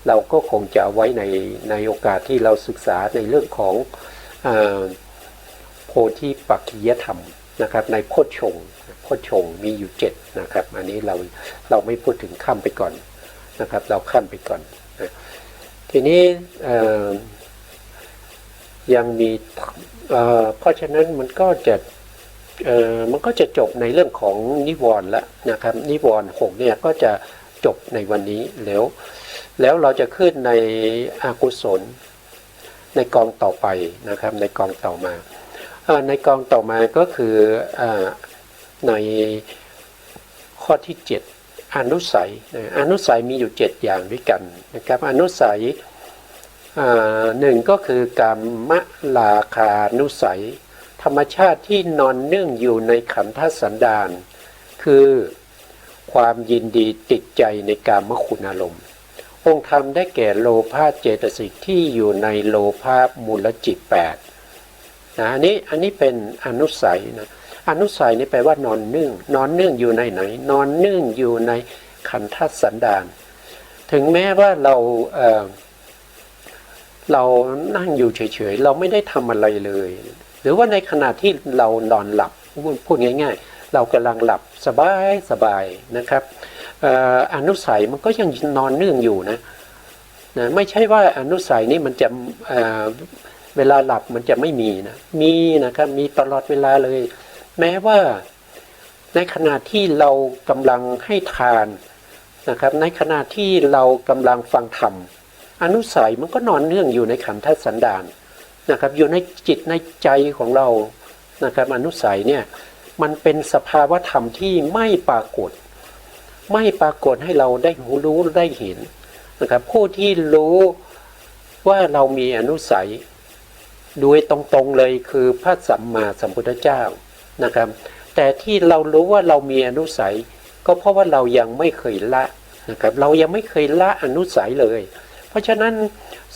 เราก็คงจะไว้ในโอกาสที่เราศึกษาในเรื่องของโพธิปักขิยธรรมนะครับในโพชฌงค์มีอยู่7นะครับอันนี้เราไม่พูดถึงข้ามไปก่อนนะครับเราข้ามไปก่อนทีนี้ยังมีเพราะฉะนั้นมันก็จะจบในเรื่องของนิวรณ์แล้วนะครับนิวรณ์6เนี่ยก็จะจบในวันนี้แล้วเราจะขึ้นในอกุศลในกองต่อไปนะครับในกองต่อมาในกองต่อมาก็คือในข้อที่7อนุสัยมีอยู่7อย่างด้วยกันนะครับอนุสัยหนึ่งก็คือกามราคานุสัยธรรมชาติที่นอนเนื่องอยู่ในขันธสันดานคือความยินดีติดใจในกามคุณอารมณ์องค์ธรรมได้แก่โลภะเจตสิกที่อยู่ในโลภะมูลจิต8นะอันนี้เป็นอนุสัยนะอนุสัยนี่แปลว่านอนเนื่องอยู่ในไหนนอนเนื่องอยู่ในขันธสันดานถึงแม้ว่าเรานั่งอยู่เฉยๆเราไม่ได้ทำอะไรเลยหรือว่าในขณะที่เรานอนหลับพูดง่ายๆเรากำลังหลับสบายนะครับอนุสัยมันก็ยังนอนเนื่องอยู่นะไม่ใช่ว่าอนุสัยนี่มันจะเวลาหลับมันจะไม่มีนะมีนะครับมีตลอดเวลาเลยแม้ว่าในขณะที่เรากำลังให้ทานนะครับในขณะที่เรากำลังฟังธรรมอนุสัยมันก็นอนเนื่องอยู่ในขันธสันดานนะครับอยู่ในจิตในใจของเรานะครับอนุสัยเนี่ยมันเป็นสภาวะธรรมที่ไม่ปรากฏให้เราได้รู้ได้เห็นนะครับผู้ที่รู้ว่าเรามีอนุสัยโดยตรงๆเลยคือพระสัมมาสัมพุทธเจ้านะครับแต่ที่เรารู้ว่าเรามีอนุสัยก็เพราะว่าเรายังไม่เคยละนะครับเรายังไม่เคยละอนุสัยเลยเพราะฉะนั้น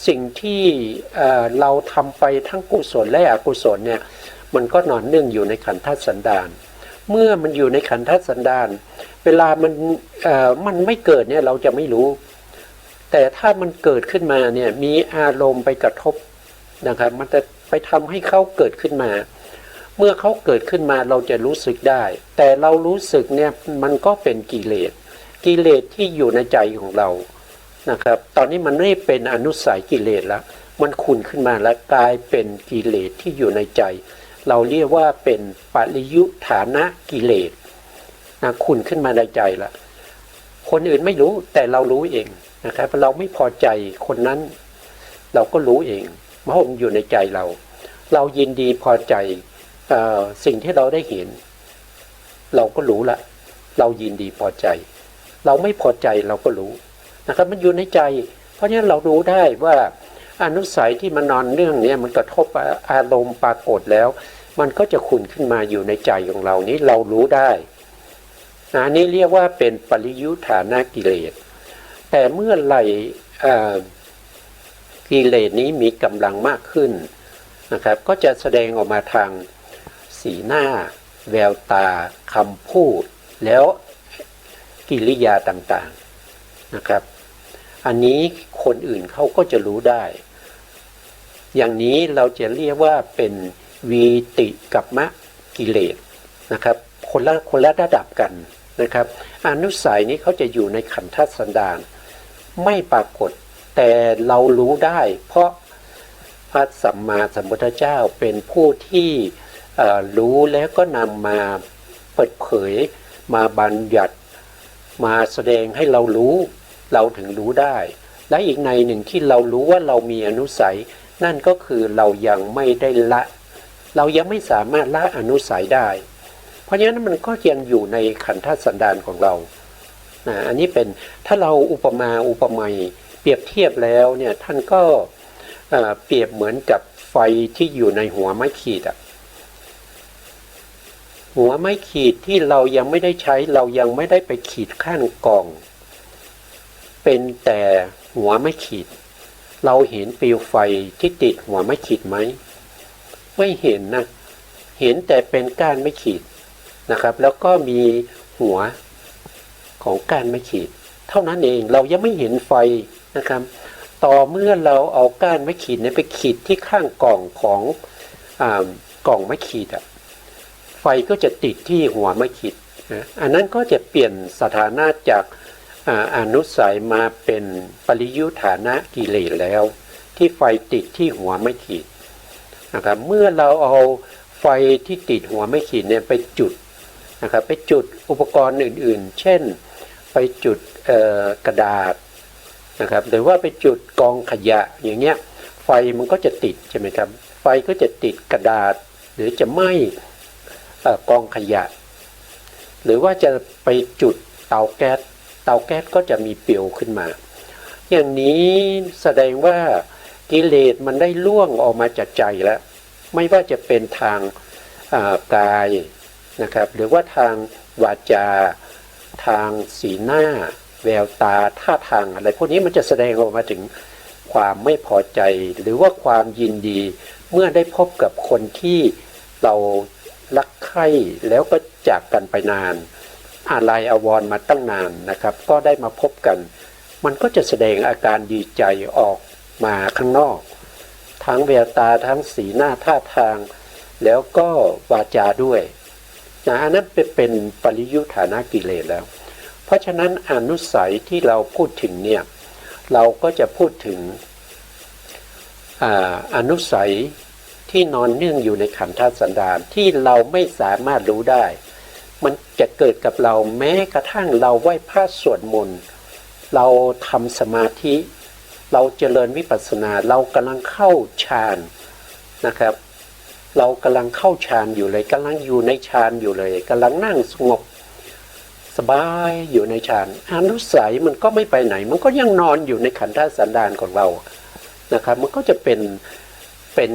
สิ่งที่เราทำไปทั้งกุศลและอกุศลเนี่ยมันก็นอนเนื่องอยู่ในขันธสันดานเมื่อมันอยู่ในขันธสันดานเวลามันไม่เกิดเนี่ยเราจะไม่รู้แต่ถ้ามันเกิดขึ้นมาเนี่ยมีอารมณ์ไปกระทบนะครับมันจะไปทำให้เขาเกิดขึ้นมาเมื่อเขาเกิดขึ้นมาเราจะรู้สึกได้แต่เรารู้สึกเนี่ยมันก็เป็นกิเลสที่อยู่ในใจของเรานะครับตอนนี้มันไม่เป็นอนุสัยกิเลสแล้วมันขุ่นขึ้นมาแล้วกลายเป็นกิเลสที่อยู่ในใจเราเรียกว่าเป็นปริยุฐานะกิเลสนะขุ่นขึ้นมาในใจละคนอื่นไม่รู้แต่เรารู้เองนะครับเราไม่พอใจคนนั้นเราก็รู้เองเพราะมันอยู่ในใจเรายินดีพอใจสิ่งที่เราได้เห็นเราก็รู้ละเรายินดีพอใจเราไม่พอใจเราก็รู้นะครับมันอยู่ในใจเพราะฉะนั้นเรารู้ได้ว่าอนุสัยที่มันนอนเนื่องเนี่ยมันกระทบอารมณ์ปรากฏแล้วมันก็จะขุ่นขึ้นมาอยู่ในใจของเรานี้เรารู้ได้อันนี้เรียกว่าเป็นปริยุฐานะกิเลสแต่เมื่อไหร่กิเลสนี้มีกำลังมากขึ้นนะครับก็จะแสดงออกมาทางสีหน้าแววตาคำพูดแล้วกิริยาต่างๆนะครับอันนี้คนอื่นเขาก็จะรู้ได้อย่างนี้เราจะเรียกว่าเป็นวีติกัมมะกิเลสนะครับคนละระดับกันนะครับอนุสัยนี้เขาจะอยู่ในขันธสันดานไม่ปรากฏแต่เรารู้ได้เพราะพระสัมมาสัมพุทธเจ้าเป็นผู้ที่รู้แล้วก็นำมาเปิดเผยมาบัญญัติมาแสดงให้เรารู้เราถึงรู้ได้และอีกในหนึ่งที่เรารู้ว่าเรามีอนุสัยนั่นก็คือเรายังไม่ได้ละเรายังไม่สามารถละอนุสัยได้เพราะฉะนั้นมันก็ยังอยู่ในขันธสันดานของเราอันนี้เป็นถ้าเราอุปมาอุปไมยเปรียบเทียบแล้วเนี่ยท่านก็เปรียบเหมือนกับไฟที่อยู่ในหัวไม้ขีดหัวไม้ขีดที่เรายังไม่ได้ใช้เรายังไม่ได้ไปขีดข้างกองเป็นแต่หัวไม้ขีดเราเห็นปลวไฟที่ติดหัวไม้ขีดไหมไม่เห็นนะเห็นแต่เป็นก้านไม้ขีดนะครับแล้วก็มีหัวของก้านไม้ขีดเท่านั้นเองเรายังไม่เห็นไฟ นะครับต่อเมื่อเราเอาก้านไม้ขีดเนี่ยไปขีดที่ข้างกล่องของกล่องไม้ขีดอะไฟก็จะติดที่หัวไม้ขีดนะอันนั้นก็จะเปลี่ยนสถานะจากอนุสัยมาเป็นปริยุทธานะกิเลสแล้วที่ไฟติดที่หัวไม้ขีดนะครับเมื่อเราเอาไฟที่ติดหัวไม้ขีดเนี่ยไปจุดนะครับไปจุดอุปกรณ์อื่นๆเช่นไปจุดกระดาษนะครับหรือว่าไปจุดกองขยะอย่างเงี้ยไฟมันก็จะติดใช่ไหมครับไฟก็จะติดกระดาษหรือจะไหม้กองขยะหรือว่าจะไปจุดเตาแก๊สก็จะมีเปลวขึ้นมาอย่างนี้แสดงว่ากิเลสมันได้ล่วงออกมาจากใจแล้วไม่ว่าจะเป็นทางกายนะครับหรือว่าทางวาจาทางสีหน้าแววตาท่าทางอะไรพวกนี้มันจะแสดงออกมาถึงความไม่พอใจหรือว่าความยินดีเมื่อได้พบกับคนที่เรารักใคร่แล้วก็จากกันไปนานอะไรอาวรณ์มาตั้งนานนะครับก็ได้มาพบกันมันก็จะแสดงอาการดีใจออกมาข้างนอกทั้งแววตาทั้งสีหน้าท่าทางแล้วก็วาจาด้วยนะอันนั้นเป็นปริยุทธานะกิเลสแล้วเพราะฉะนั้นอนุสัยที่เราพูดถึงเนี่ยเราก็จะพูดถึงอนุสัยที่นอนเนื่องอยู่ในขันธสันดานที่เราไม่สามารถรู้ได้มันจะเกิดกับเราแม้กระทั่งเราไหว้พระสวดมนต์เราทำสมาธิเราเจริญวิปัสสนาเรากำลังเข้าฌานนะครับเรากำลังเข้าฌานอยู่เลยกำลังอยู่ในฌานอยู่เลยกำลังนั่งสงบสบายอยู่ในฌานอนุสัยมันก็ไม่ไปไหนมันก็ยังนอนอยู่ในขันธสันดานของเรานะครับมันก็จะเป็น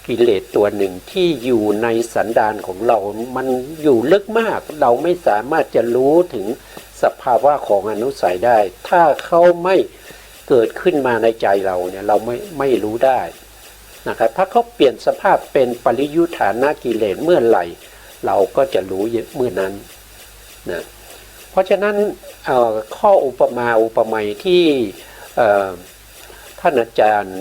กิเลสตัวหนึ่งที่อยู่ในสันดานของเรามันอยู่ลึกมากเราไม่สามารถจะรู้ถึงสภาวะของอนุสัยได้ถ้าเขาไม่เกิดขึ้นมาในใจเราเนี่ยเราไม่รู้ได้นะครับถ้าเขาเปลี่ยนสภาพเป็นปริยุทธานะกิเลสเมื่อไหร่เราก็จะรู้เมื่อนั้นนะเพราะฉะนั้นข้ออุปมาอุปไมยที่ท่านอาจารย์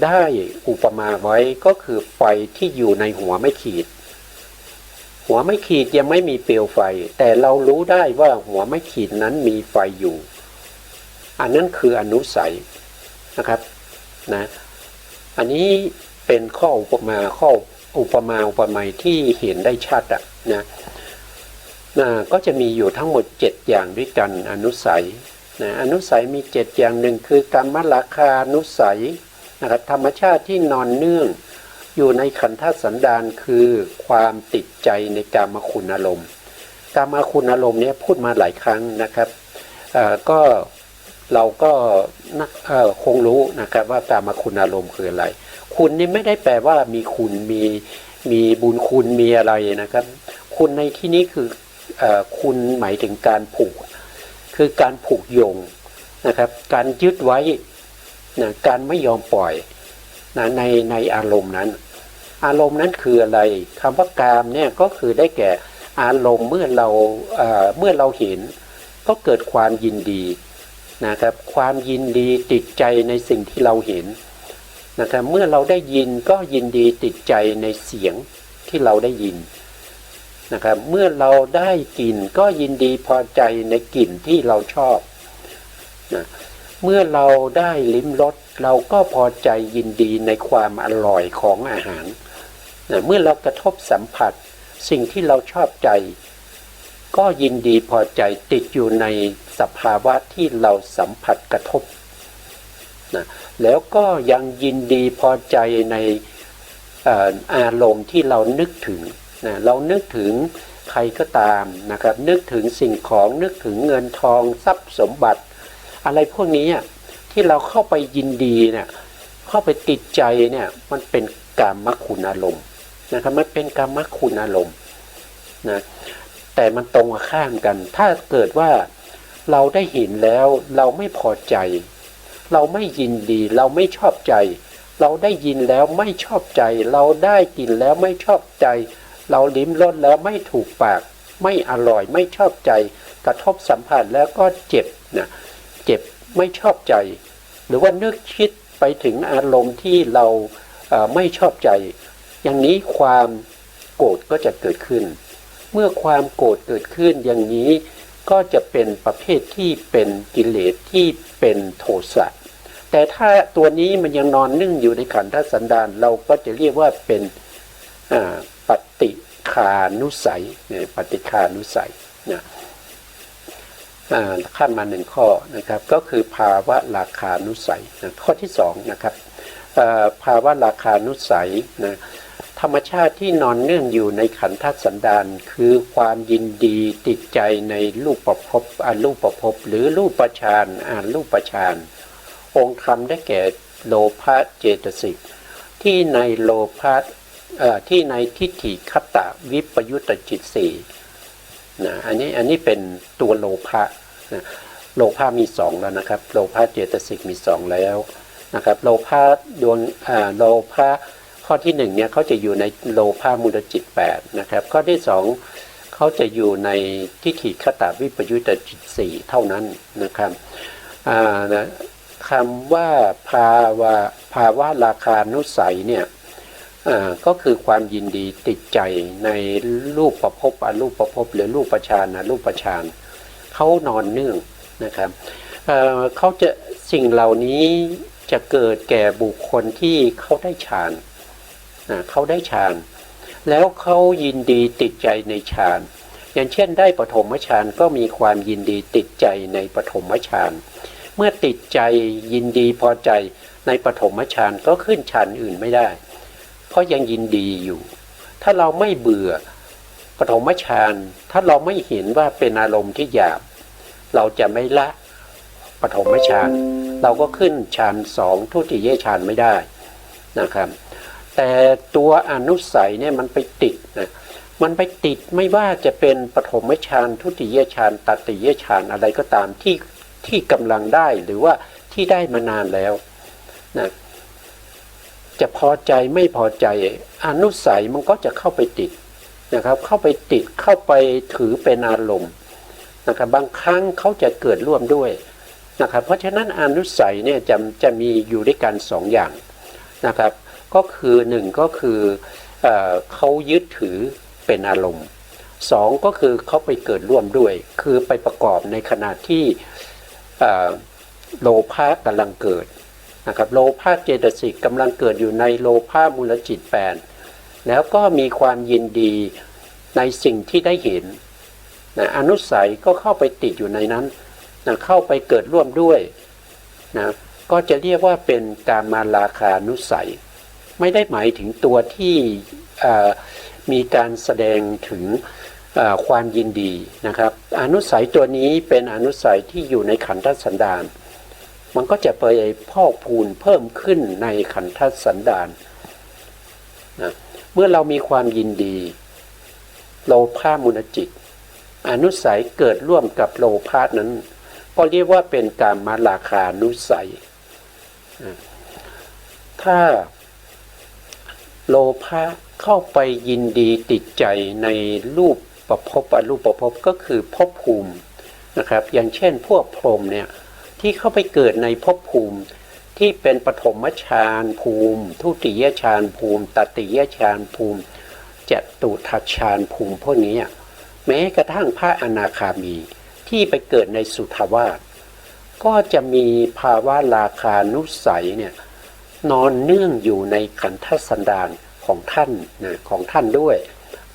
ได้อุปมาไว้ก็คือไฟที่อยู่ในหัวไม้ขีดหัวไม้ขีดยังไม่มีเปลวไฟแต่เรารู้ได้ว่าหัวไม้ขีดนั้นมีไฟอยู่อันนั้นคืออนุสัยนะครับนะอันนี้เป็นข้ออุปมาอุปไมยที่เห็นได้ชัดนะก็จะมีอยู่ทั้งหมด7อย่างด้วยกันอนุสัยอนุสัยมี7อย่างหนึ่งคือกรรมราคานุสัยนะครับธรรมชาติที่นอนเนื่องอยู่ในขันธสันดานคือความติดใจในกามคุณอารมณ์กามคุณอารมณ์นี้พูดมาหลายครั้งนะครับก็เราก็คงรู้นะครับว่ากามคุณอารมณ์คืออะไรคุณนี่ไม่ได้แปลว่ามีคุณมีบุญคุณมีอะไรนะครับคุณในที่นี้คือคุณหมายถึงการผูกคือการผูกโยงนะครับการยึดไว้นะการไม่ยอมปล่อยนะในอารมณ์นั้นคืออะไรคำว่ากามเนี่ยก็คือได้แก่อารมณ์เมื่อเราเห็นก็เกิดความยินดีนะครับความยินดีติดใจในสิ่งที่เราเห็นนะครับเมื่อเราได้ยินก็ยินดีติดใจในเสียงที่เราได้ยินนะครับเมื่อเราได้กลิ่นก็ยินดีพอใจในกลิ่นที่เราชอบนะเมื่อเราได้ลิ้มรสเราก็พอใจยินดีในความอร่อยของอาหารนะเมื่อเรากระทบสัมผัสสิ่งที่เราชอบใจก็ยินดีพอใจติดอยู่ในสภาวะที่เราสัมผัสกระทบนะแล้วก็ยังยินดีพอใจในอารมณ์ที่เรานึกถึงนะเรานึกถึงใครก็ตามนะครับนึกถึงสิ่งของนึกถึงเงินทองทรัพย์สมบัติอะไรพวกนี้ที่เราเข้าไปยินดีเนี่ยเข้าไปติดใจเนี่ยมันเป็นกามคุณอารมณ์นะครับมันเป็นกามคุณอารมณ์นะแต่มันตรงข้ามกันถ้าเกิดว่าเราได้เห็นแล้วเราไม่พอใจเราไม่ยินดีเราไม่ชอบใจเราได้ยินแล้วไม่ชอบใจเราได้กลิ่นแล้วไม่ชอบใจเราลิ้มรสแล้วไม่ถูกปากไม่อร่อยไม่ชอบใจกระทบสัมผัสแล้วก็เจ็บนะเจ็บไม่ชอบใจ รือว่านึกคิดไปถึงอารมณ์ที่เราไม่ชอบใจอย่างนี้ความโกรธก็จะเกิดขึ้นเมื่อความโกรธเกิดขึ้นอย่างนี้ก็จะเป็นประเภทที่เป็นกิเลสที่เป็นโทสะแต่ถ้าตัวนี้มันยังนอนนึ่งอยู่ในขันธสันดานเราก็จะเรียกว่าเป็นปฏิฆานุสัยปฏิฆานุสัยนะข้ามมาหนึ่งข้อนะครับก็คือภาวะราคานุสัยนะข้อที่สองนะครับภาวะราคานุสัยนะธรรมชาติที่นอนเนื่องอยู่ในขันธสันดานคือความยินดีติดใจในรูปภพอรูปภพหรือรูปฌานรูปฌานองค์ธรรมได้แก่โลภะเจตสิกที่ในโลภะที่ในทิฏฐิคตวิปยุตจิตสี่นะอันนี้เป็นตัวโลภะนะโลภะมีสองแล้วนะครับโลภะเจตสิกมีสองแล้วนะครับโลภะดวงโลภะข้อที่หนึ่งเนี่ยเขาจะอยู่ในโลภะมูลจิต8นะครับข้อที่สองเขาจะอยู่ในทิฏฐิคตวิปยุตจิต4เท่านั้นนะครับคำว่าภาวะราคานุสัยเนี่ยก็คือความยินดีติดใจในรูปประพบอรูปประพบหรือรูปฌานรูปฌานเขานอนเนื่องนะครับเขาจะสิ่งเหล่านี้จะเกิดแก่บุคคลที่เขาได้ฌานเขาได้ฌานแล้วเขายินดีติดใจในฌานอย่างเช่นได้ปฐมฌานก็มีความยินดีติดใจในปฐมฌานเมื่อติดใจยินดีพอใจในปฐมฌานก็ขึ้นฌานอื่นไม่ได้เพราะยังยินดีอยู่ถ้าเราไม่เบื่อปฐมฌานถ้าเราไม่เห็นว่าเป็นอารมณ์ที่หยาบเราจะไม่ละปฐมฌานเราก็ขึ้นฌาน2ทุติยฌานไม่ได้นะครับแต่ตัวอนุสัยเนี่ยมันไปติดนะมันไปติดไม่ว่าจะเป็นปฐมฌานทุติยฌานตติยฌานอะไรก็ตามที่กำลังได้หรือว่าที่ได้มานานแล้วนะจะพอใจไม่พอใจอนุสัยมันก็จะเข้าไปติดนะครับเข้าไปติดเข้าไปถือเป็นอารมณ์นะครับบางครั้งเขาจะเกิดร่วมด้วยนะครับเพราะฉะนั้นอนุสัยเนี่ยจะมีอยู่ด้วยกัน2 อย่างนะครับก็คือ1ก็คือเขายึดถือเป็นอารมณ์2ก็คือเขาไปเกิดร่วมด้วยคือไปประกอบในขณะที่โลภะกำลังเกิดนะครับโลภะเจตสิกกำลังเกิดอยู่ในโลภะมูลจิต8แล้วก็มีความยินดีในสิ่งที่ได้เห็นนะอนุสัยก็เข้าไปติดอยู่ในนั้นนะเข้าไปเกิดร่วมด้วยนะก็จะเรียกว่าเป็นกามราคานุสัยไม่ได้หมายถึงตัวที่มีการแสดงถึงความยินดีนะครับอนุสัยตัวนี้เป็นอนุสัยที่อยู่ในขันธสันดานมันก็จะไปพอกพูนเพิ่มขึ้นในขันธสันดานนะเมื่อเรามีความยินดีโลภะมูลจิตอนุสัยเกิดร่วมกับโลภะนั้นก็เรียกว่าเป็นกามราคานุสัยถ้าโลภะเข้าไปยินดีติดใจในรูปประพบอรูปประพบก็คือภพภูมินะครับอย่างเช่นพวกพรหมเนี่ยที่เข้าไปเกิดในภพภูมิที่เป็นปฐมฌานภูมิทุติยฌานภูมิตติยฌานภูมิจตุทัชฌานภูมิพวกนี้แม้กระทั่งพระอนาคามีที่ไปเกิดในสุทธาวาสก็จะมีภาวะราคานุสัยเนี่ยนอนเนื่องอยู่ในขันธสันดานของท่านนะของท่านด้วย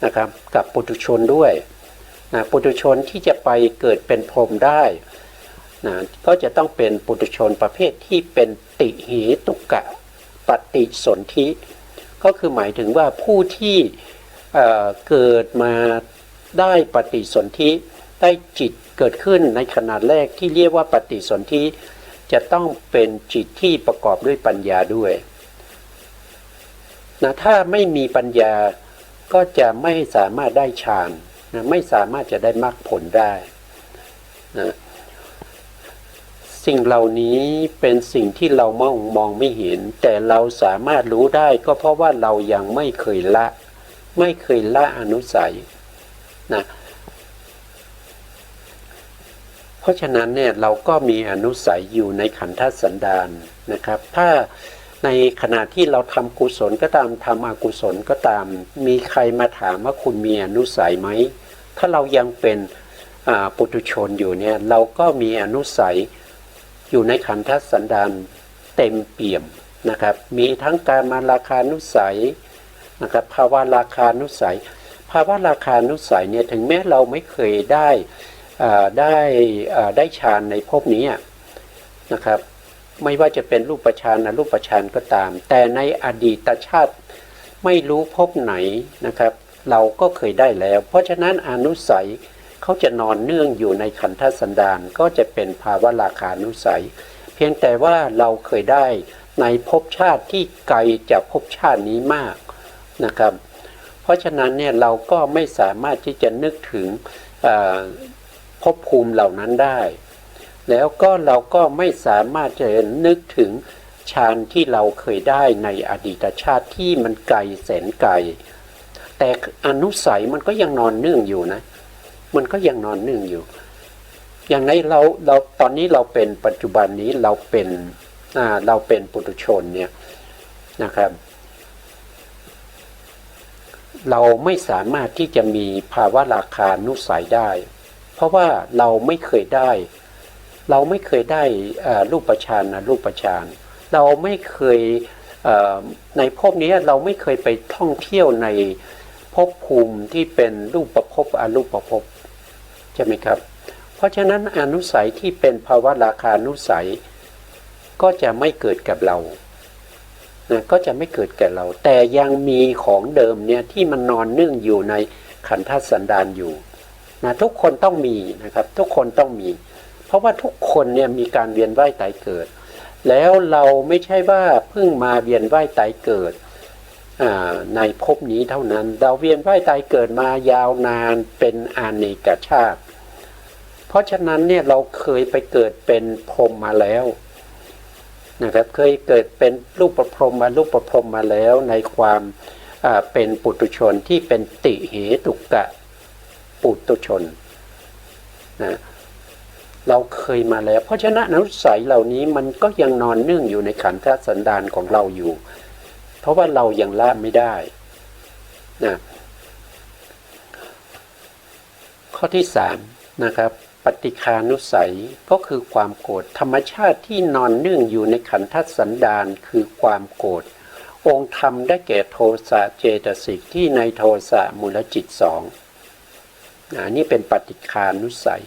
นะครับกับปุถุชนด้วยนะปุถุชนที่จะไปเกิดเป็นพรหมได้นะก็จะต้องเป็นปุถุชนประเภทที่เป็นติหิตุกะปฏิสนธิก็คือหมายถึงว่าผู้ที่เกิดมาได้ปฏิสนธิได้จิตเกิดขึ้นในขนาดแรกที่เรียกว่าปฏิสนธิจะต้องเป็นจิตที่ประกอบด้วยปัญญาด้วยนะถ้าไม่มีปัญญาก็จะไม่สามารถได้ฌานนะไม่สามารถจะได้มรรคผลได้นะสิ่งเหล่านี้เป็นสิ่งที่เรามองไม่เห็นแต่เราสามารถรู้ได้ก็เพราะว่าเรายังไม่เคยละอนุสัยนะพ ราะฉะนั้นเนี่ยเราก็มีอนุสัยอยู่ในขันธสันดานนะครับถ้าในขณะที่เราทำกุศลก็ตามทำอกุศลก็ตามมีใครมาถามว่าคุณมีอนุสัยไหมถ้าเรายังเป็นปุถุชนอยู่เนี่ยเราก็มีอนุสัยอยู่ในขันธสันดานเต็มเปี่ยมนะครับมีทั้งการมาราคานุสัยนะครับภาวะราคานุสัยภาวะราคานุสัยเนี่ยถึงแม้เราไม่เคยได้ฌานในภพนี้นะครับไม่ว่าจะเป็นรูปฌานอรูปฌานก็ตามแต่ในอดีตชาติไม่รู้ภพไหนนะครับเราก็เคยได้แล้วเพราะฉะนั้นอนุสัยเขาจะนอนเนื่องอยู่ในขันธสันดานก็จะเป็นภาวะราคานุสัยเพียงแต่ว่าเราเคยได้ในภพชาติที่ไกลจากภพชาตินี้มากนะครับเพราะฉะนั้นเนี่ยเราก็ไม่สามารถที่จะนึกถึงภพภูมิเหล่านั้นได้แล้วก็เราก็ไม่สามารถจะนึกถึงฌานที่เราเคยได้ในอดีตชาติที่มันไกลแสนไกลแต่อนุสัยมันก็ยังนอนเนื่องอยู่นะมันก็ยังนอนเนื่องอยู่อย่างในเราตอนนี้เราเป็นปัจจุบันนี้เราเป็นปุถุชนเนี่ยนะครับเราไม่สามารถที่จะมีภาวะราคานุสัยได้เพราะว่าเราไม่เคยได้รูปฌานอรูปฌานเราไม่เคยในภพนี้เราไม่เคยไปท่องเที่ยวในภพภูมิที่เป็นรูปภพอรูปภพใช่ไหมครับเพราะฉะนั้นอนุสัยที่เป็นภาวะราคานุสัยก็จะไม่เกิดกับเรานะก็จะไม่เกิดแก่เราแต่ยังมีของเดิมเนี่ยที่มันนอนเนื่องอยู่ในขันธสันดานอยู่นะทุกคนต้องมีนะครับทุกคนต้องมีเพราะว่าทุกคนเนี่ยมีการเวียนว่ายตายเกิดแล้วเราไม่ใช่ว่าเพิ่งมาเวียนว่ายตายเกิดในภพนี้เท่านั้นเราเวียนว่ายตายเกิดมายาวนานเป็นอาเนกชาติเพราะฉะนั้นเนี่ยเราเคยไปเกิดเป็นพรหมมาแล้วนะครับเคยเกิดเป็นรูปพรหมมารูปพรหมมาแล้วในความเป็นปุถุชนที่เป็นติเหตุกะปุถุชนนะเราเคยมาแล้วเพราะฉะนั้นอนุสัยเหล่านี้มันก็ยังนอนเนื่องอยู่ในขันธสันดานของเราอยู่เพราะว่าเรายังละไม่ได้นะข้อที่3นะครับปฏิฆานุสัยก็คือความโกรธธรรมชาติที่นอนเนื่องอยู่ในขันธสันดานคือความโกรธองค์ธรรมได้แก่โทสะเจตสิกที่ในโทสะมูลจิต2นี่เป็นปฏิฆานุสัย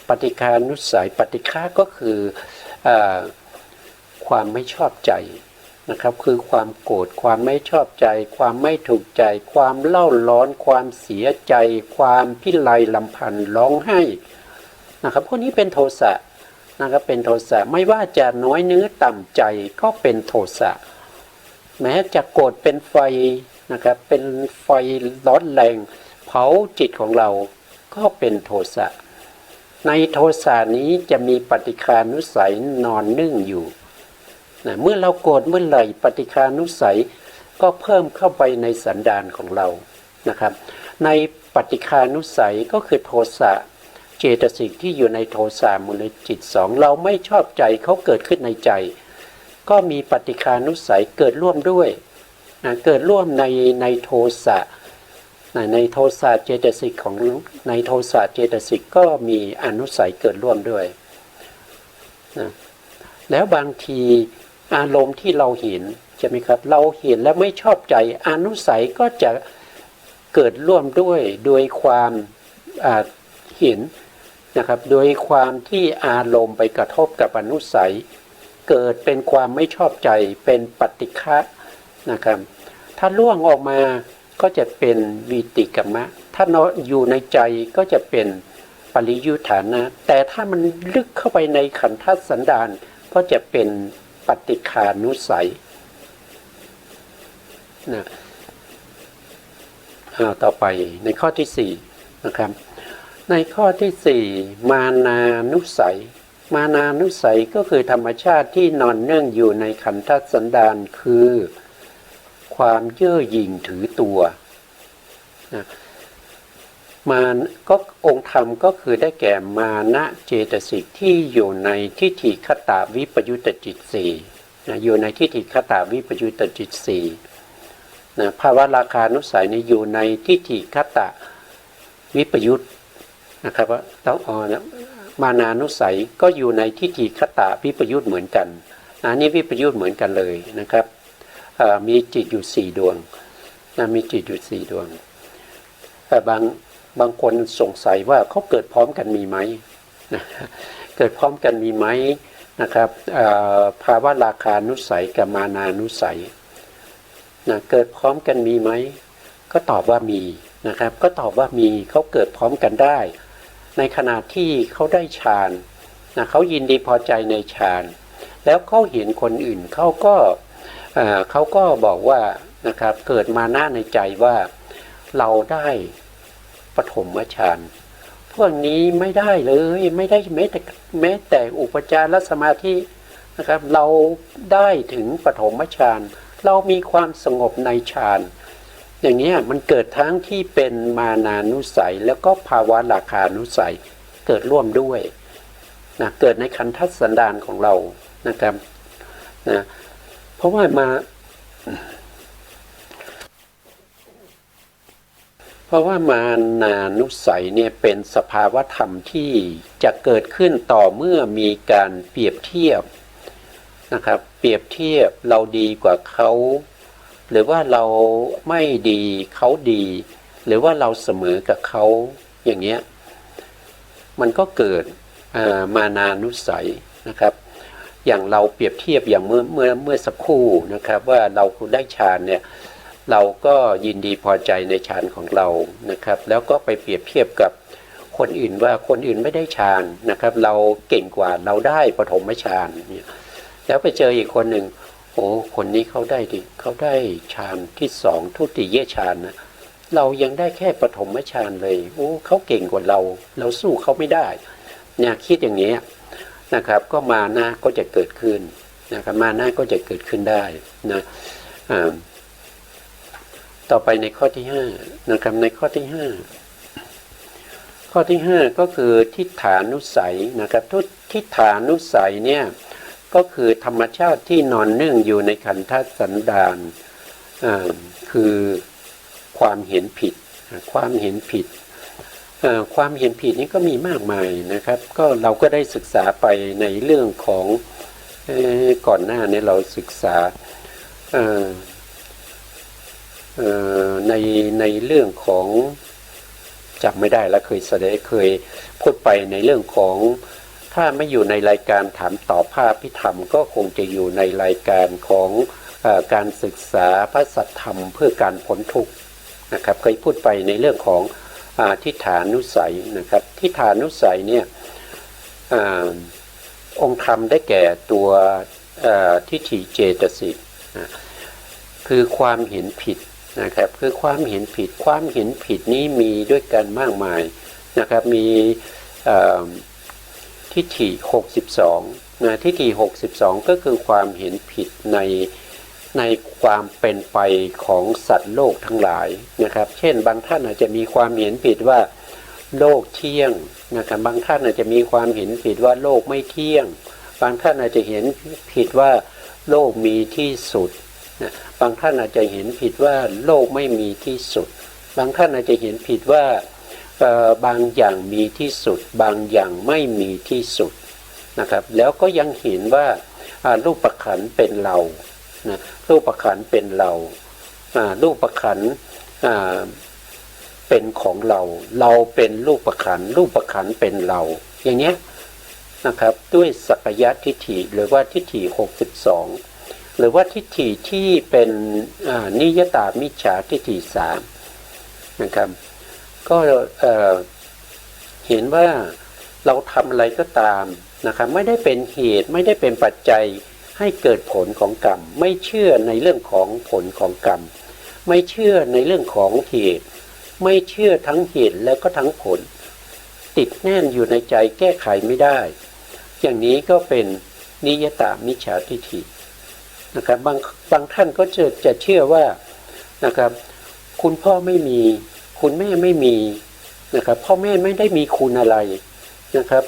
ปฏิฆานุสัยปฏิฆาก็คือความไม่ชอบใจนะครับคือความโกรธความไม่ชอบใจความไม่ถูกใจความเล่าร้อนความเสียใจความพิไรลำพันธ์ร้องไห้นะครับพวกนี้เป็นโทสะนะครับเป็นโทสะไม่ว่าจะน้อยเนื้อต่ำใจก็เป็นโทสะแม้จะโกรธเป็นไฟนะครับเป็นไฟร้อนแรงเผาจิตของเราก็เป็นโทสะในโทสะนี้จะมีปฏิฆานุสัยนอนนึ่งอยู่นะเมื่อเราโกรธเมื่อไหร่ปฏิฆานุสัยก็เพิ่มเข้าไปในสันดานของเรานะครับในปฏิฆานุสัยก็คือโทสะเจตสิกที่อยู่ในโทสะมูลจิต2เราไม่ชอบใจเขาเกิดขึ้นในใจก็มีปฏิฆานุสัยเกิดร่วมด้วยนะเกิดร่วมในโทสะในโทสะเจตสิกของในโทสะเจตสิกก็มีอนุสัยเกิดร่วมด้วยนะแล้วบางทีอารมณ์ที่เราเห็นใช่ไหมครับเราเห็นแล้วไม่ชอบใจอนุสัยก็จะเกิดร่วมด้วยโดยความเห็นนะครับโดยความที่อารมณ์ไปกระทบกับอนุสัยเกิดเป็นความไม่ชอบใจเป็นปฏิฆะนะครับถ้าล่วงออกมาก็จะเป็นวีติกมะถ้าอยู่ในใจก็จะเป็นปริยุทธานะแต่ถ้ามันลึกเข้าไปในขันธสันดานก็จะเป็นปฏิฆานุสัยนะต่อไปในข้อที่4นะครับในข้อที่4มานานุสัยมานานุสัยก็คือธรรมชาติที่นอนเนื่องอยู่ในขันธสันดานคือความเย่อหยิ่งถือตัวนะ มาก็องค์ธรรมก็คือได้แก่มานะเจตสิกที่อยู่ในทิฏฐิคตาวิปยุตตจิตสี่อยู่ในทิฏฐิคตาวิปยุตตจิตสี่ภาวะราคานุสัยนี่อยู่ในทิฏฐิคตาวิปยุตนะครับว่าต้องมานานุสัยก็อยู่ในทิฏฐิคตาวิปยุตเหมือนกันอันนี้วิปยุตเหมือนกันเลยนะครับมีจิตอยู่4ดวงมีจิตอยู่4ดวงแต่บางคนสงสัยว่าเขาเกิดพร้อมกันมีไหมเกิดพร้อมกันมีไหมนะครับภาวะราคานุสัยกับมานานุสัยเกิดพร้อมกันมีไหมก็ตอบว่ามีนะครับก็ตอบว่ามีเขาเกิดพร้อมกันได้ในขณะที่เขาได้ฌานเขายินดีพอใจในฌานแล้วเขาเห็นคนอื่นเขาก็บอกว่านะครับเกิดมานะในใจว่าเราได้ปฐมฌานพวกนี้ไม่ได้เลยไม่ได้แม้แต่อุปจารสมาธินะครับเราได้ถึงปฐมฌานเรามีความสงบในฌานอย่างนี้มันเกิดทั้งที่เป็นมานานุสัยแล้วก็ภาวะราคานุสัยเกิดร่วมด้วยเกิดในขันธสันดานของเรานะครับเพราะว่ามานานุสัยเนี่ยเป็นสภาวธรรมที่จะเกิดขึ้นต่อเมื่อมีการเปรียบเทียบนะครับเปรียบเทียบเราดีกว่าเขาหรือว่าเราไม่ดีเขาดีหรือว่าเราเสมอกับเขาอย่างเงี้ยมันก็เกิดมานานุสัยนะครับอย่างเราเปรียบเทียบอย่างเมื่อสักครู่นะครับว่าเราได้ฌานเนี่ยเราก็ยินดีพอใจในฌานของเรานะครับแล้วก็ไปเปรียบเทียบกับคนอื่นว่าคนอื่นไม่ได้ฌานนะครับเราเก่งกว่าเราได้ปฐมฌานเนี่ยแล้วไปเจออีกคนหนึ่งโอ้คนนี้เขาได้ฌานที่2ทุติยฌานนะเรายังได้แค่ปฐมฌานเลยโอ้เขาเก่งกว่าเราสู้เขาไม่ได้เนี่ยคิดอย่างนี้นะครับก็มานะก็จะเกิดขึ้นนะครับมานะก็จะเกิดขึ้นได้นะต่อไปในข้อที่5นะครับในข้อที่5ก็คือทิฏฐานุสัยนะครับทิฏฐานุสัยเนี่ยก็คือธรรมชาติที่นอนเนื่องอยู่ในขันธสันดานคือความเห็นผิดความเห็นผิดนี้ก็มีมากมายนะครับก็เราก็ได้ศึกษาไปในเรื่องของก่อนหน้านี้เราศึกษาในเรื่องของจำไม่ได้แล้วเคยพูดไปในเรื่องของถ้าไม่อยู่ในรายการถามตอบภาพพิธรรมก็คงจะอยู่ในรายการของการศึกษาพระสัทธรรมเพื่อการพ้นทุกข์นะครับเคยพูดไปในเรื่องของทิฏฐานุสัยนะครับทิฏฐานุสัยเนี่ยองค์ธรรมได้แก่ตัวทิฏฐิเจตสิกคือความเห็นผิดนะครับคือความเห็นผิดนี้มีด้วยกันมากมายนะครับมีทิฏฐิ62ทิฏฐิ62ก็คือความเห็นผิดในความเป็นไปของสัตว์โลกทั้งหลายนะครับเช่นบางท่านอาจจะมีความเห็นผิดว่าโลกเที่ยงนะครับบางท่านอาจจะมีความเห็นผิดว่าโลกไม่เที่ยงบางท่านอาจจะเห็นผิดว่าโลกมีที่สุดบางท่านอาจจะเห็นผิดว่าโลกไม่มีที่สุดบางท่านอาจจะเห็นผิดว่าบางอย่างมีที่สุดบางอย่างไม่มีที่สุดนะครับแล้วก็ยังเห็นว่ารูปขันธ์เป็นเรานะรูปขันธ์เป็นเรารูปขันธ์เป็นของเราเป็นรูปขันธ์เป็นเราอย่างเนี้ยนะครับด้วยสักกายทิฏฐิหรือว่าทิฏฐิ62หรือว่าทิฏฐิที่เป็นนิยตามิจฉาทิฏฐิ3นะครับก็เห็นว่าเราทำอะไรก็ตามนะครับไม่ได้เป็นเหตุไม่ได้เป็นปัจจัยให้เกิดผลของกรรมไม่เชื่อในเรื่องของผลของกรรมไม่เชื่อในเรื่องของเหตุไม่เชื่อทั้งเหตุแล้วก็ทั้งผลติดแน่นอยู่ในใจแก้ไขไม่ได้อย่างนี้ก็เป็นนิยตามิจฉาทิฏฐินะครับบางท่านก็จะเชื่อว่านะครับคุณพ่อไม่มีคุณแม่ไม่มี นะครับพ่อแม่ไม่ได้มีคุณอะไรนะครับ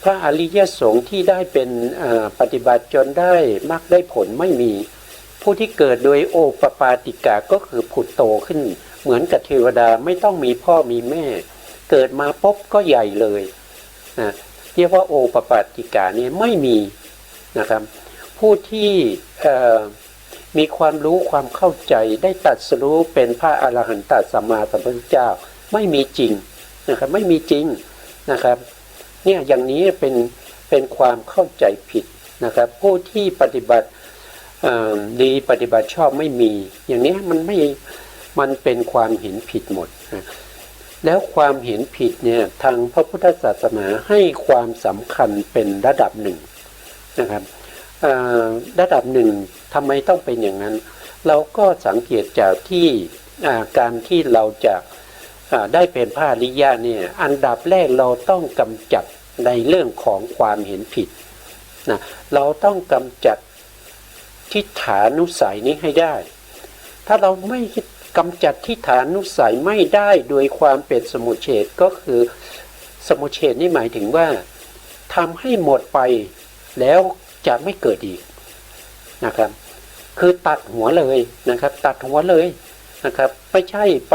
พระอริยสงฆ์ที่ได้เป็นปฏิบัติจนได้มรรคได้ผลไม่มีผู้ที่เกิดโดยโอปปาติกาก็คือผุดโตขึ้นเหมือนกับเทวดาไม่ต้องมีพ่อมีแม่เกิดมาปุ๊บก็ใหญ่เลยนะเรียกว่าโอปปาติกาเนี่ยไม่มีนะครับผู้ที่มีความรู้ความเข้าใจได้ตรัสรู้เป็นพระอรหันตสัมมาสัมพุทธเจ้าไม่มีจริงนะครับไม่มีจริงนะครับเนี่ยอย่างนี้เป็นความเข้าใจผิดนะครับผู้ที่ปฏิบัติดีปฏิบัติชอบไม่มีอย่างนี้มันเป็นความเห็นผิดหมดนะแล้วความเห็นผิดเนี่ยทางพระพุทธศาสนาให้ความสำคัญเป็นระดับหนึ่งนะครับระดับหนึ่งทำไมต้องเป็นอย่างนั้นเราก็สังเกตจากที่การที่เราจะได้เป็นพระอริยะเนี่ยอันดับแรกเราต้องกำจัดในเรื่องของความเห็นผิดนะเราต้องกำจัดทิฏฐานุสัยนี้ให้ได้ถ้าเราไม่กำจัดทิฏฐานุสัยไม่ได้โดยความเป็นสมุจเฉทก็คือสมุจเฉทนี่หมายถึงว่าทำให้หมดไปแล้วจะไม่เกิดอีกนะครับคือตัดหัวเลยนะครับตัดหัวเลยนะครับไม่ใช่ไ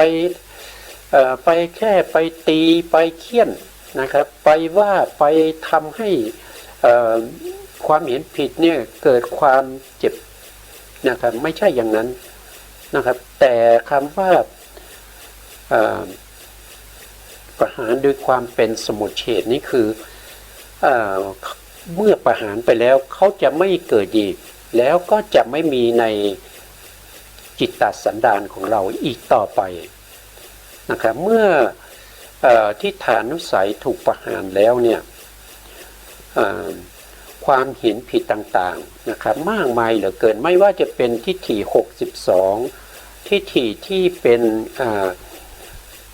ปแค่ไปตีไปเคี่ยนนะครับไปว่าไปทำให้ความเห็นผิดเนี่ยเกิดความเจ็บนะครับไม่ใช่อย่างนั้นนะครับแต่คำว่าประหารโดยความเป็นสมุจเฉทนี่คือเมื่อประหารไปแล้วเขาจะไม่เกิดอีกแล้วก็จะไม่มีในจิตตสันดานของเราอีกต่อไปนะครับเมื่อทิฏฐานุสัยถูกประหารแล้วเนี่ยความเห็นผิดต่างๆนะครับมากมายเหลือเกินไม่ว่าจะเป็นทิฏฐิ62ทิฏฐิที่เป็น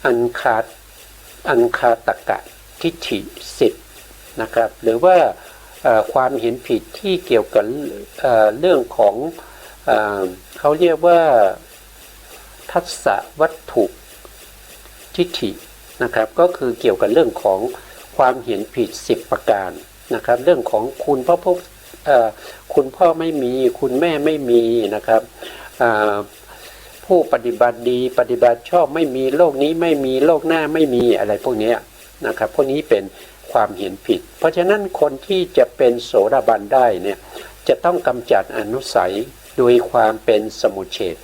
อันคาตกะทิฏฐิ10นะครับหรือว่าความเห็นผิดที่เกี่ยวกับเรื่องของเขาเรียกว่าทัสสะวัตถุทิฏฐินะครับก็คือเกี่ยวกับเรื่องของความเห็นผิด10ประการนะครับเรื่องของคุณพ่อไม่มีคุณแม่ไม่มีนะครับผู้ปฏิบัติดีปฏิบัติชอบไม่มีโลกนี้ไม่มีโลกหน้าไม่มีอะไรพวกนี้นะครับพวกนี้เป็นความเห็นผิดเพราะฉะนั้นคนที่จะเป็นโสดาบันได้เนี่ยจะต้องกำจัดอนุสัยโดยความเป็นสมุจเฉท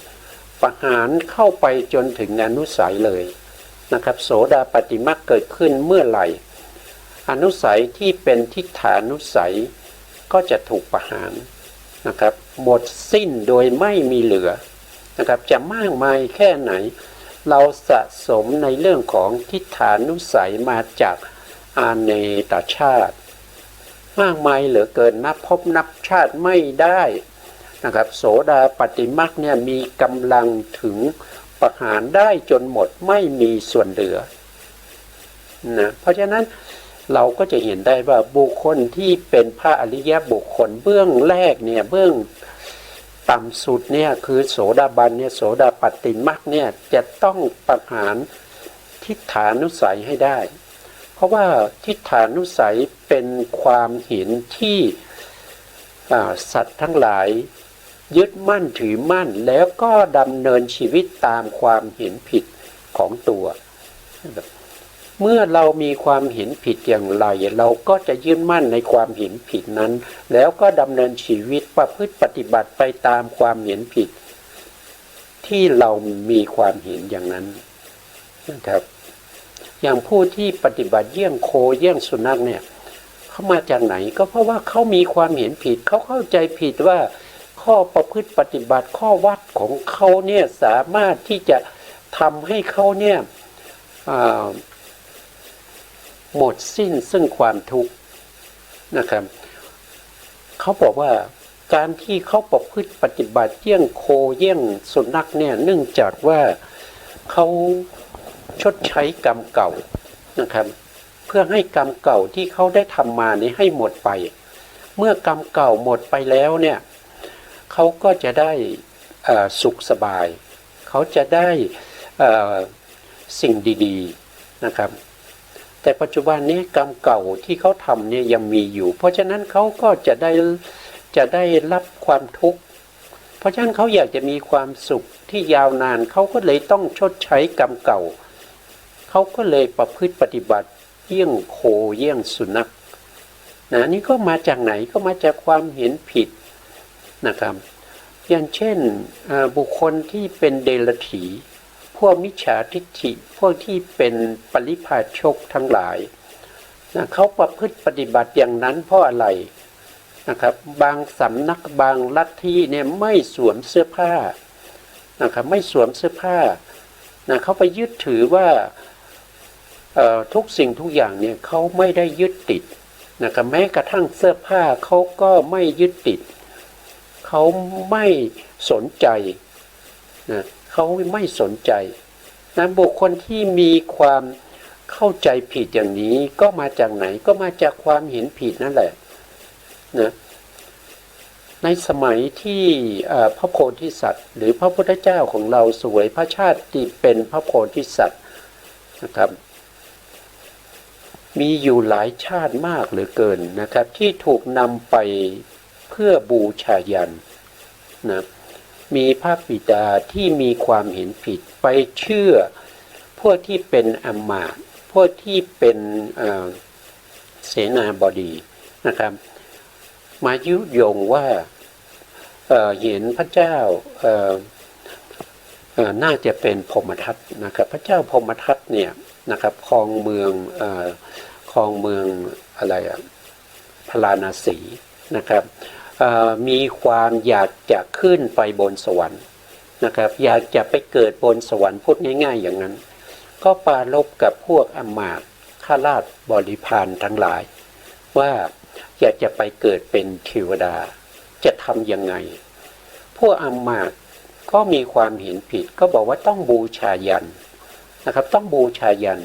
ประหารเข้าไปจนถึงอนุสัยเลยนะครับโสดาปัตติมรรคเกิดขึ้นเมื่อไหร่อนุสัยที่เป็นทิฏฐานุสัยก็จะถูกประหารนะครับหมดสิ้นโดยไม่มีเหลือนะครับจะมากมายแค่ไหนเราสะสมในเรื่องของทิฏฐานุสัยมาจากอาเนตชาติมากมายเหลือเกินนับพบนับชาติไม่ได้นะครับโสดาปัตติมรรคเนี่ยมีกำลังถึงประหารได้จนหมดไม่มีส่วนเหลือนะเพราะฉะนั้นเราก็จะเห็นได้ว่าบุคคลที่เป็นพระอริยบุคคลเบื้องแรกเนี่ยเบื้องต่ำสุดเนี่ยคือโสดาบันเนี่ยโสดาปัตติมรรคเนี่ยจะต้องประหารทิฏฐานุสัยให้ได้เพราะว่าทิฏฐานุสัยเป็นความเห็นที่สัตว์ทั้งหลายยึดมั่นถือมั่นแล้วก็ดำเนินชีวิตตามความเห็นผิดของตัวเมื่อเรามีความเห็นผิดอย่างไรเราก็จะยึดมั่นในความเห็นผิดนั้นแล้วก็ดำเนินชีวิตประพฤติปฏิบัติไปตามความเห็นผิดที่เรามีความเห็นอย่างนั้นนะครับอย่างผู้ที่ปฏิบัติเยี่ยงโคเยี่ยงสุนัขเนี่ยเขามาจากไหนก็เพราะว่าเขามีความเห็นผิดเขาเข้าใจผิดว่าข้อประพฤติปฏิบัติข้อวัดของเขาเนี่ยสามารถที่จะทำให้เขาเนี่ยหมดสิ้นซึ่งความทุกข์นะครับเขาบอกว่าการที่เขาประพฤติปฏิบัติเยี่ยงโคเยี่ยงสุนัขเนี่ยเนื่องจากว่าเขาชดใช้กรรมเก่านะครับเพื่อให้กรรมเก่าที่เขาได้ทำมานี้ให้หมดไปเมื่อกรรมเก่าหมดไปแล้วเนี่ยเขาก็จะได้สุขสบายเขาจะได้ สิ่งดีๆนะครับแต่ปัจจุบันนี้กรรมเก่าที่เขาทำเนี่ยยังมีอยู่เพราะฉะนั้นเขาก็จะได้รับความทุกข์เพราะฉะนั้นเขาอยากจะมีความสุขที่ยาวนานเขาก็เลยต้องชดใช้กรรมเก่าเขาก็เลยประพฤติปฏิบัติเยี่ยงโคเยี่ยงสุนัขนะนี่ก็มาจากไหนก็มาจากความเห็นผิดนะครับอย่างเช่นบุคคลที่เป็นเดรัจฉีพวกมิจฉาทิฏฐิพวกที่เป็นปริพาชกทั้งหลายนะเขาประพฤติปฏิบัติอย่างนั้นเพราะอะไรนะครับบางสำนักบางลัทธิเนี่ยไม่สวมเสื้อผ้านะครับไม่สวมเสื้อผ้านะเขาไปยึดถือว่าทุกสิ่งทุกอย่างเนี่ยเขาไม่ได้ยึดติดนะครับแม้กระทั่งเสื้อผ้าเขาก็ไม่ยึดติดเขาไม่สนใจนะเขาไม่สนใจนะบุคคลที่มีความเข้าใจผิดอย่างนี้ก็มาจากไหนก็มาจากความเห็นผิดนั่นแหละนะในสมัยที่พระโพธิสัตว์หรือพระพุทธเจ้าของเราเสวยพระชาติที่เป็นพระโพธิสัตว์นะครับมีอยู่หลายชาติมากเหลือเกินนะครับที่ถูกนำไปเพื่อบูชายันนะมีพระบิดาที่มีความเห็นผิดไปเชื่อพวกที่เป็นอมาตย์พวกที่เป็นเสนาบดีนะครับมายุยงว่าเห็นพระเจ้าน่าจะเป็นพรหมทัตนะครับพระเจ้าพรหมทัตเนี่ยนะครับครองเมืองอะไรพาราณสีนะครับมีความอยากจะขึ้นไปบนสวรรค์นะครับอยากจะไปเกิดบนสวรรค์พูดง่ายๆอย่างนั้นก็ปรารภกับพวกอมาตย์ข้าราชบริพารทั้งหลายว่าอยากจะไปเกิดเป็นเทวดาจะทำยังไงพวกอมาตย์ก็มีความเห็นผิดก็บอกว่าต้องบูชายันนะครับต้องบูชายัน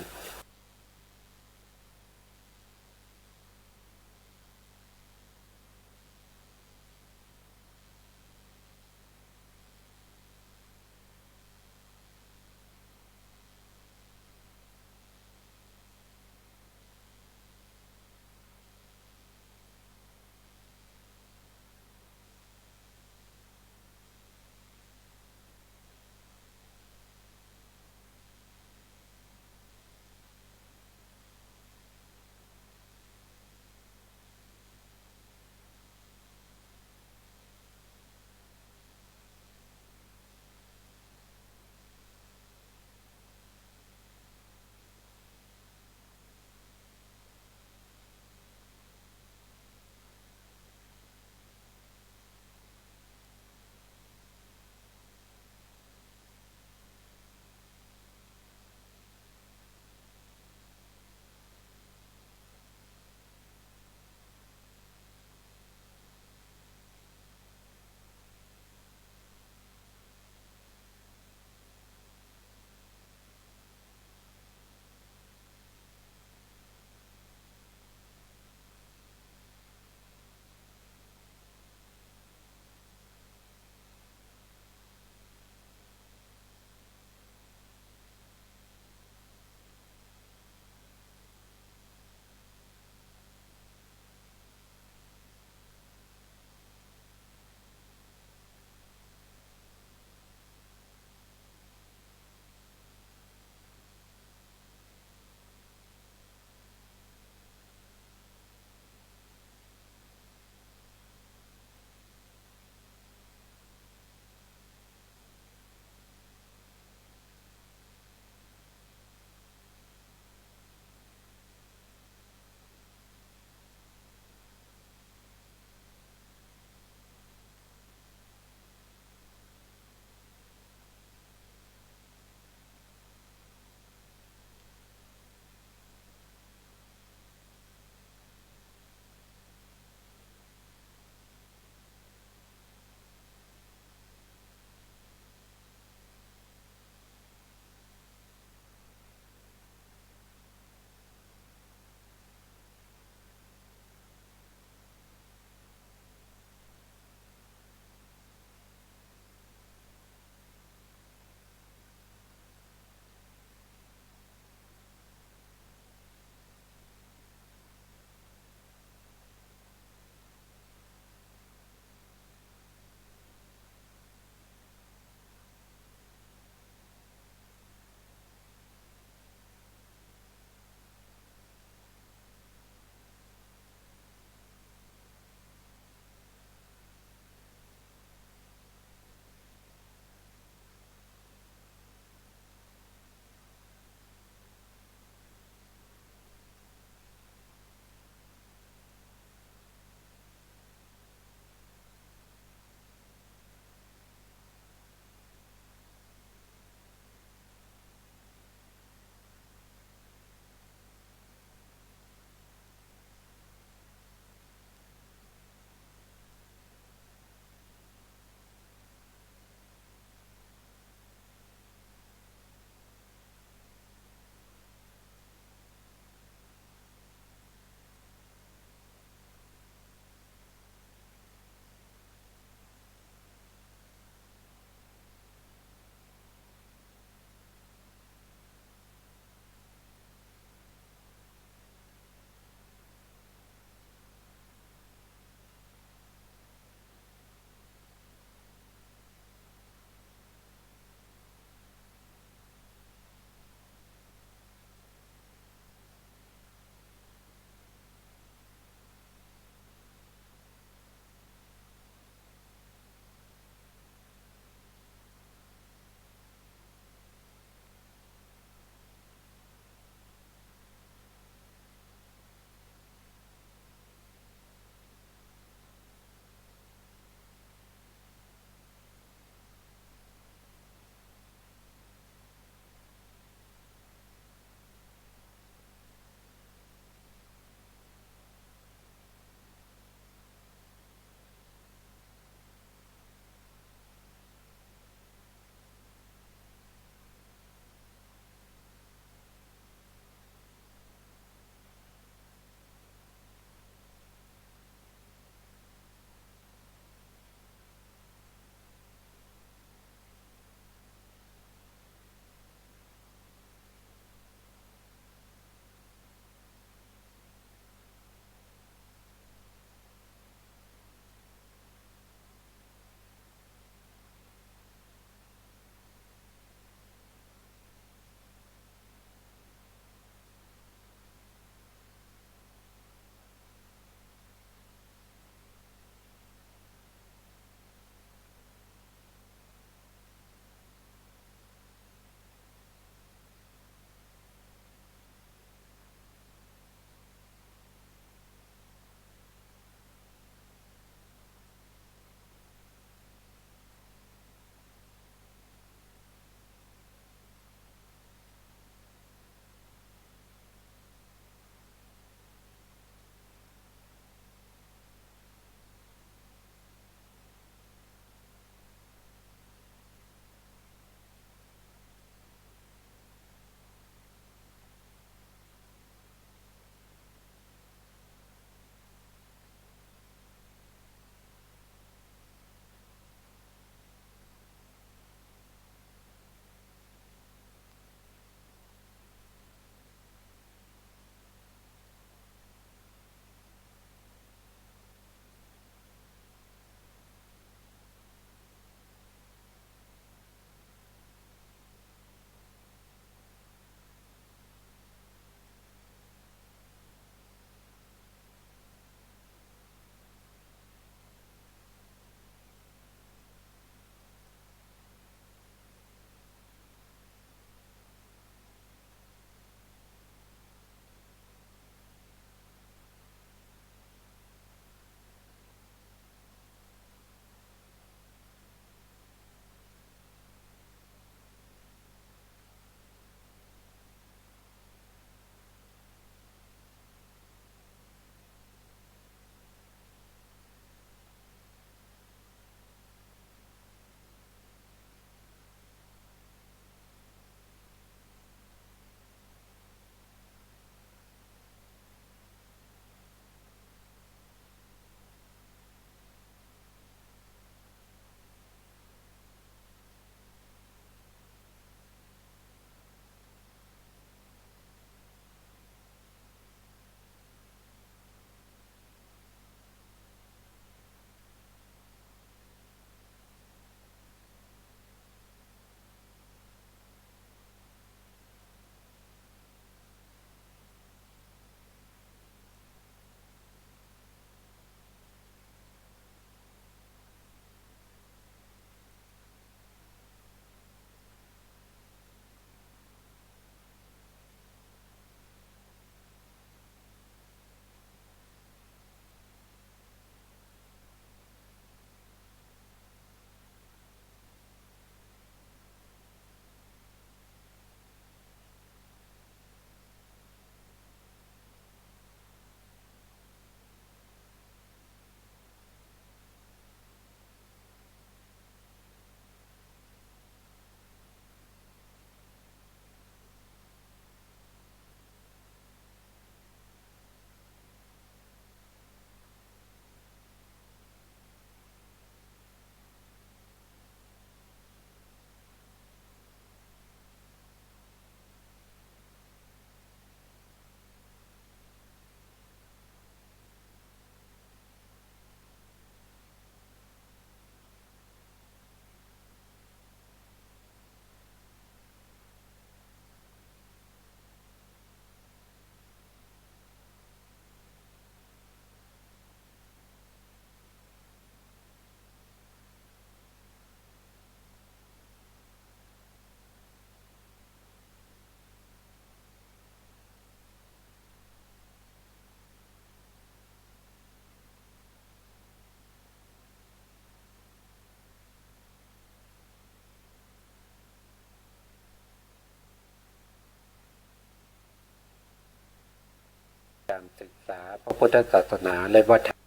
พระพุทธศาสนาและวัฒนธรรม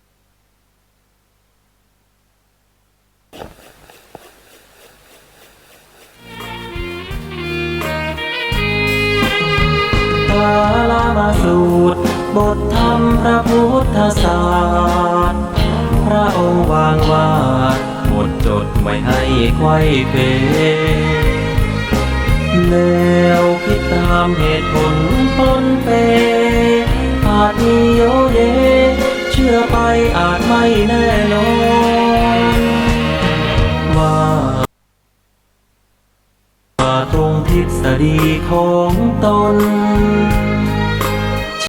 กาลามาสูตรบทธรรมพระพุทธศาสตร์พระองค์วางวาดหมดจดไม่ให้ไขว้เขวแล้วคิดตามเหตุผลปนเปอาจมีโยเยเชื่อไปอาจไม่แน่นอนว่าตรงทฤษฎีของตน